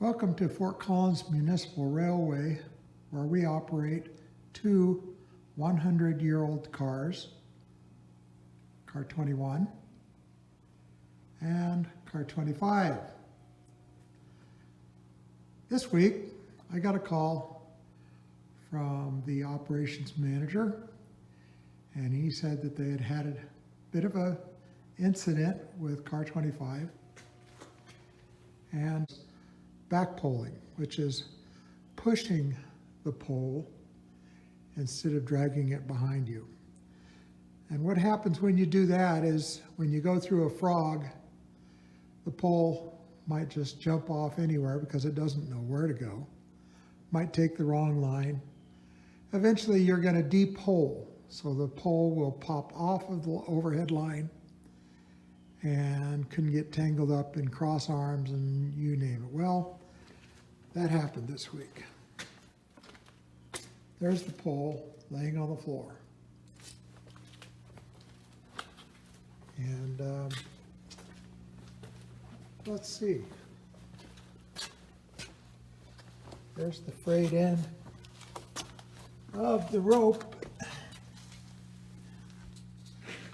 Welcome to Fort Collins Municipal Railway, where we operate two 100-year-old cars, car 21 and car 25. This week, I got a call from the operations manager, and he said that they had had a bit of an incident with car 25 and back poling, which is pushing the pole instead of dragging it behind you. And what happens when you do that is when you go through a frog, the pole might just jump off anywhere because it doesn't know where to go, might take the wrong line. Eventually you're going to de-pole, so the pole will pop off of the overhead line and can get tangled up in cross arms and you name it. Well, that happened this week. There's the pole laying on the floor. And let's see. There's the frayed end of the rope.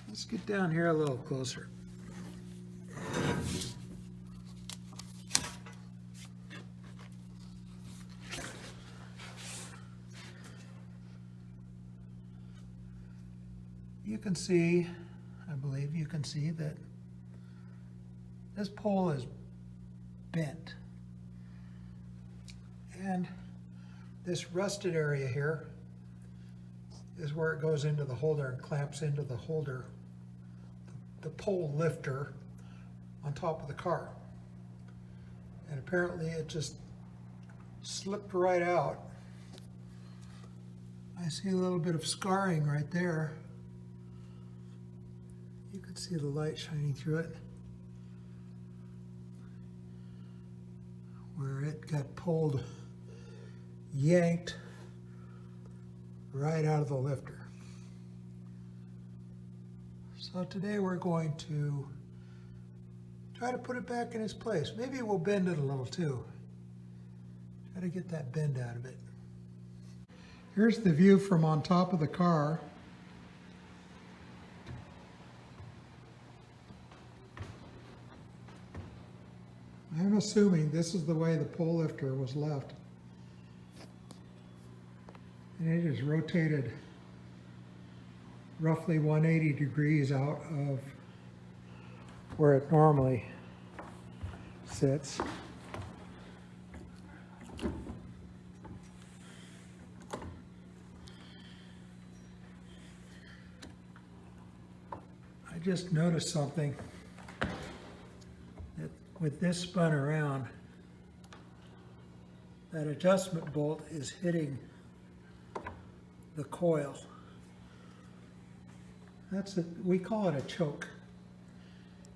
Let's get down here a little closer. You can see, I believe you can see that this pole is bent. And this rusted area here is where it goes into the holder and clamps into the holder, the pole lifter on top of the car. And apparently it just slipped right out. I see a little bit of scarring right there. You can see the light shining through it, where it got pulled, yanked right out of the lifter. So today we're going to try to put it back in its place. Maybe we'll bend it a little too. Try to get that bend out of it. Here's the view from on top of the car. I'm assuming this is the way the pole lifter was left. And it is rotated roughly 180 degrees out of where it normally sits. I just noticed something. With this spun around, that adjustment bolt is hitting the coil. We call it a choke.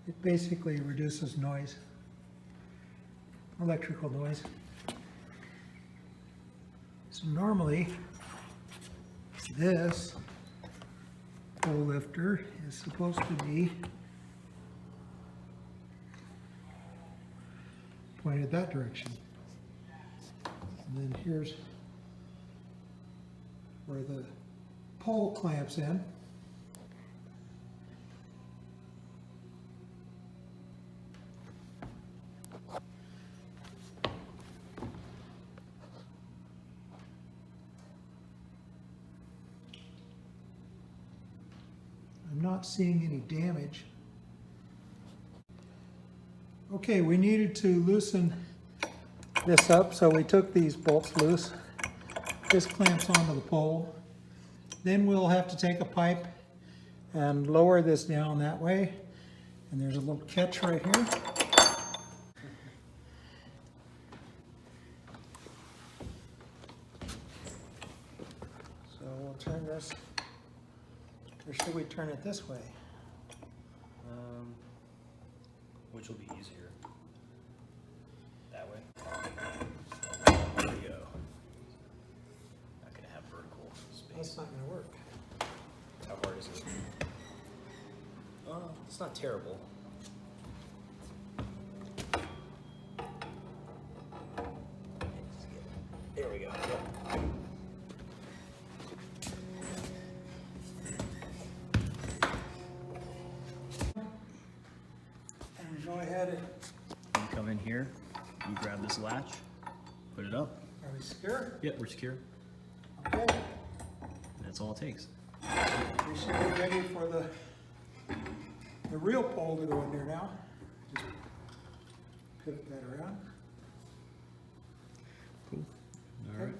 It basically reduces noise, electrical noise. So normally, this pole lifter is supposed to be pointed that direction. And then here's where the pole clamps in. I'm not seeing any damage. Okay, we needed to loosen this up, so we took these bolts loose. This clamps onto the pole. Then we'll have to take a pipe and lower this down that way. And there's a little catch right here. So we'll turn this, or should we turn it this way? Which will be easier. That way. There we go. Not gonna have vertical space. That's not going to work. How hard is it? It's not terrible. ready. You come in here, you grab this latch, put it up. Are we secure? Yep, we're secure. Okay. And that's all it takes. We should be ready for the real pole to go in there now. Just pivot that around. Cool. All right.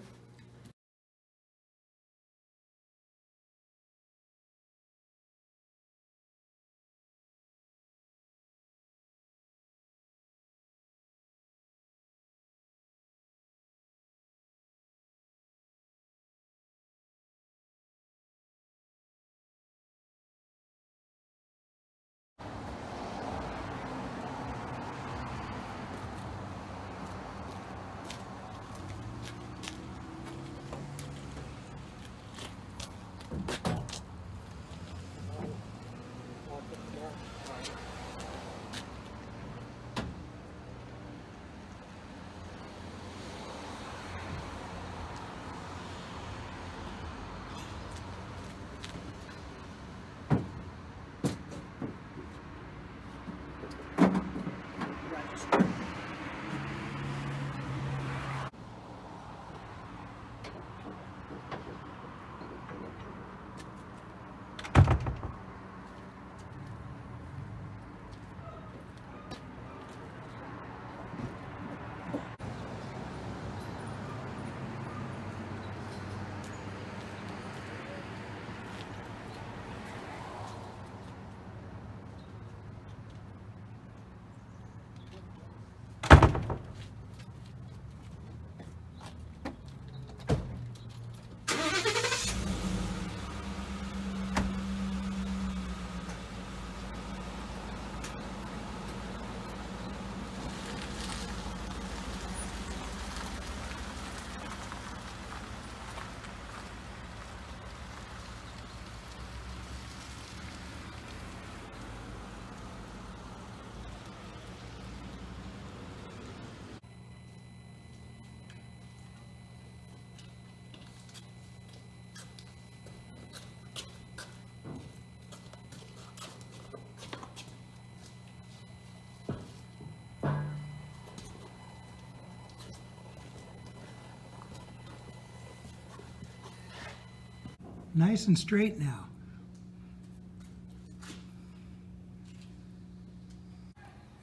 Nice and straight now.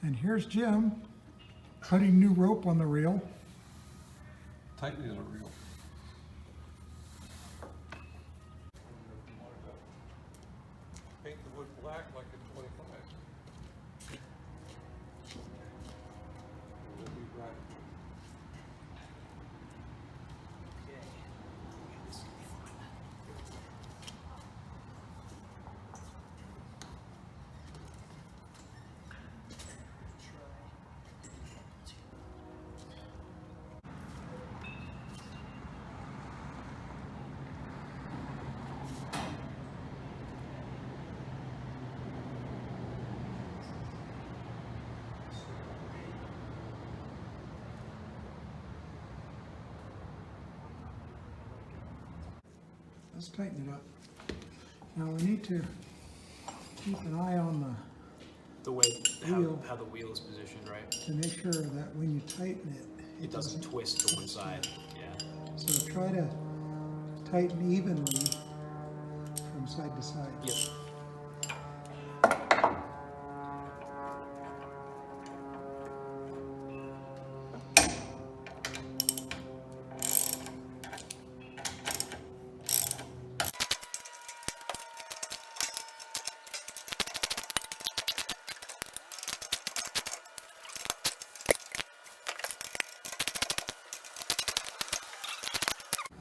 And here's Jim putting new rope on the reel. Tightening the reel. Paint the wood black like a 25. We'll be right. Let's tighten it up. Now we need to keep an eye on The way Wheel. how the wheel is positioned, right? to make sure that when you tighten it, It doesn't twist to one side. Yeah. So try to tighten evenly from side to side. Yep.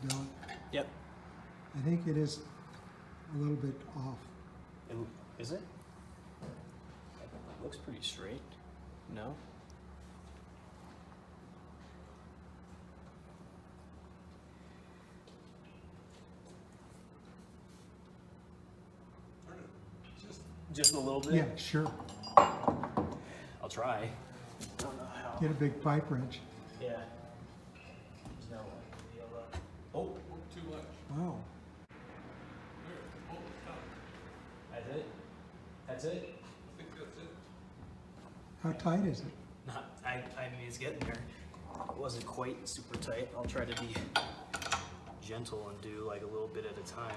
Don't. Yep. I think it is a little bit off. Is it? Looks pretty straight. No? Just a little bit? Yeah, sure. I'll try. I don't know how. Get a big pipe wrench. Yeah. There's no way. Oh, Too much. Wow. There, hold it, stop. that's it? That's it? I think that's it. How tight is it? I mean, it's getting there. It wasn't quite super tight. I'll try to be gentle and do like a little bit at a time.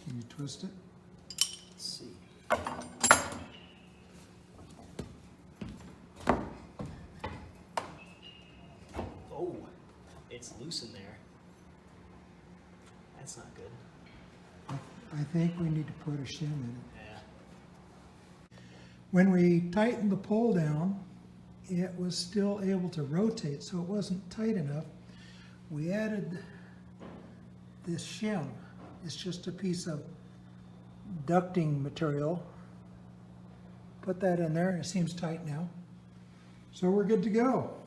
Can you twist it? Let's see. Oh, it's loose in there. That's not good. I think we need to put a shim in it. Yeah. When we tightened the pole down, it was still able to rotate, so it wasn't tight enough. We added this shim. It's just a piece of ducting material. Put that in there, and it seems tight now. So we're good to go.